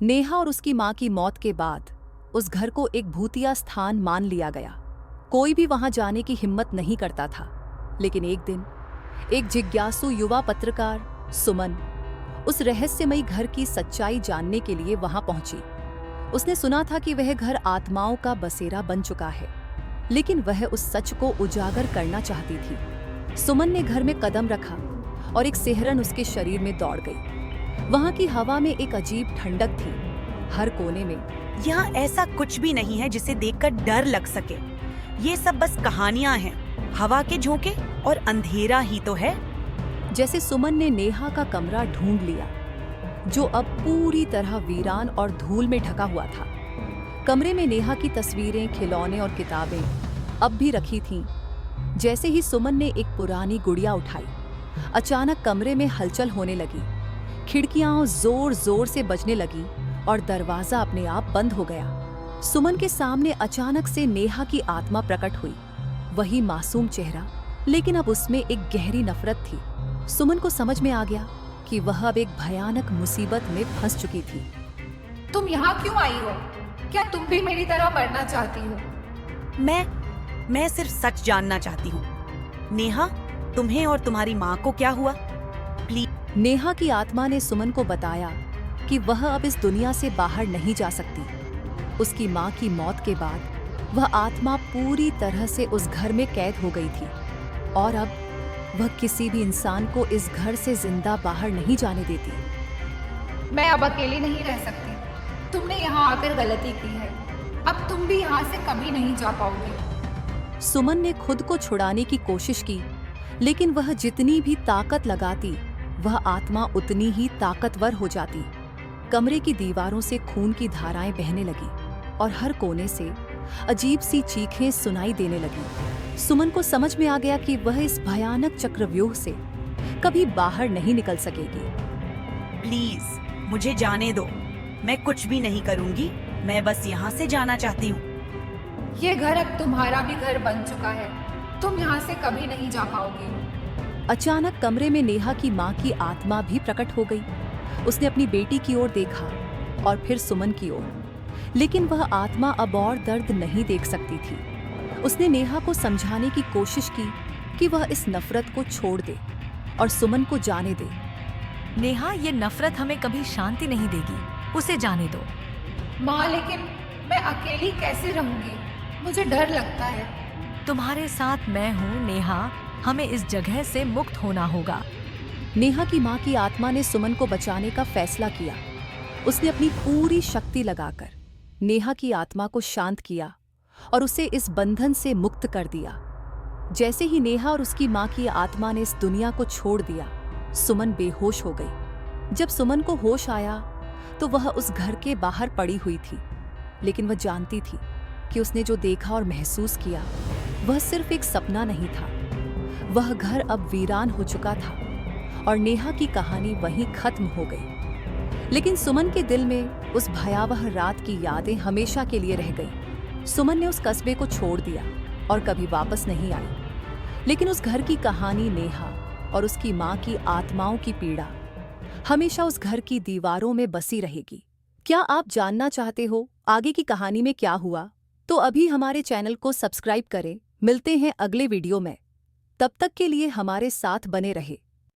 नेहा और उसकी मां की मौत के बाद उस घर को एक भूतिया स्थान मान लिया गया। कोई भी वहां जाने की हिम्मत नहीं करता था। लेकिन एक दिन एक जिज्ञासु युवा पत्रकार सुमन उस रहस्यमयी घर की सच्चाई जानने के लिए वहां पहुंची। उसने सुना था कि वह घर आत्माओं का बसेरा बन चुका है, लेकिन वह उस सच को उजागर करना चाहती थी। सुमन ने घर में कदम रखा और एक सिहरन उसके शरीर में दौड़ गई। वहां की हवा में एक अजीब ठंडक थी। हर कोने में यहाँ ऐसा कुछ भी नहीं है जिसे देखकर डर लग सके। ये सब बस कहानियां हैं, हवा के झोंके और अंधेरा ही तो है। जैसे सुमन ने नेहा का कमरा ढूंढ लिया, जो अब पूरी तरह वीरान और धूल में ढका हुआ था। कमरे में नेहा की तस्वीरें, खिलौने और किताबें अब भी रखी थीं। जैसे ही सुमन ने एक पुरानी गुड़िया उठाई, अचानक कमरे में हलचल होने लगी। खिड़कियां जोर जोर से बजने लगी और दरवाजा अपने आप बंद हो गया। सुमन के सामने अचानक से नेहा की आत्मा प्रकट हुई। वही मासूम चेहरा, लेकिन अब उसमें एक गहरी नफरत थी। सुमन को समझ में आ गया कि वह अब एक भयानक मुसीबत में फंस चुकी थी। तुम यहाँ क्यों आई हो? क्या तुम भी मेरी तरह मरना चाहती हो? मैं सिर्फ सच जानना चाहती हूँ। नेहा, तुम्हें और तुम्हारी माँ को क्या हुआ? प्लीज। नेहा की आत्मा ने सुमन को बताया कि वह अब इस दुनिया से बाहर नहीं जा सकती। उसकी माँ की मौत के बाद वह आत्मा पूरी तरह से उस घर में कैद हो गई थी और अब वह किसी भी इंसान को इस घर से जिंदा बाहर नहीं जाने देती। मैं अब अकेली नहीं रह सकती। तुमने यहाँ आकर गलती की है। अब तुम भी यहाँ से कभी नहीं जा पाओगे। सुमन ने खुद को छुड़ाने की कोशिश की, लेकिन वह जितनी भी ताकत लगाती, वह आत्मा उतनी ही ताकतवर हो जाती। कमरे की दीवारों से खून की धाराएं बहने लगी और हर कोने से अजीब सी चीखें सुनाई देने लगी। सुमन को समझ में आ गया कि वह इस भयानक चक्रव्यूह से कभी बाहर नहीं निकल सकेगी। प्लीज मुझे जाने दो। मैं कुछ भी नहीं करूंगी। मैं बस यहाँ से जाना चाहती हूँ। ये घर अब तुम्हारा भी घर बन चुका है। तुम यहाँ से कभी नहीं जा पाओगे। अचानक कमरे में नेहा की माँ की आत्मा भी प्रकट हो गई। उसने अपनी बेटी की ओर देखा और फिर सुमन की ओर, लेकिन वह आत्मा अब और दर्द नहीं देख सकती थी। उसने नेहा को समझाने की कोशिश की कि वह इस नफरत को छोड़ दे और सुमन को जाने दे। नेहा, ये नफरत हमें कभी शांति नहीं देगी, उसे जाने दो। माँ, लेकिन मैं अकेली कैसे रहूंगी? मुझे डर लगता है। तुम्हारे साथ मैं हूँ नेहा, हमें इस जगह से मुक्त होना होगा। नेहा की माँ की आत्मा ने सुमन को बचाने का फैसला किया। उसने अपनी पूरी शक्ति लगाकर नेहा की आत्मा को शांत किया और उसे इस बंधन से मुक्त कर दिया। जैसे ही नेहा और उसकी माँ की आत्मा ने इस दुनिया को छोड़ दिया, सुमन बेहोश हो गई। जब सुमन को होश आया तो वह उस घर के बाहर पड़ी हुई थी, लेकिन वह जानती थी कि उसने जो देखा और महसूस किया वह सिर्फ एक सपना नहीं था। वह घर अब वीरान हो चुका था और नेहा की कहानी वहीं खत्म हो गई। लेकिन सुमन के दिल में उस भयावह रात की यादें हमेशा के लिए रह गई। सुमन ने उस कस्बे को छोड़ दिया और कभी वापस नहीं आई, लेकिन उस घर की कहानी, नेहा और उसकी माँ की आत्माओं की पीड़ा हमेशा उस घर की दीवारों में बसी रहेगी। क्या आप जानना चाहते हो आगे की कहानी में क्या हुआ? तो अभी हमारे चैनल को सब्सक्राइब करें। मिलते हैं अगले वीडियो में। तब तक के लिए हमारे साथ बने रहे।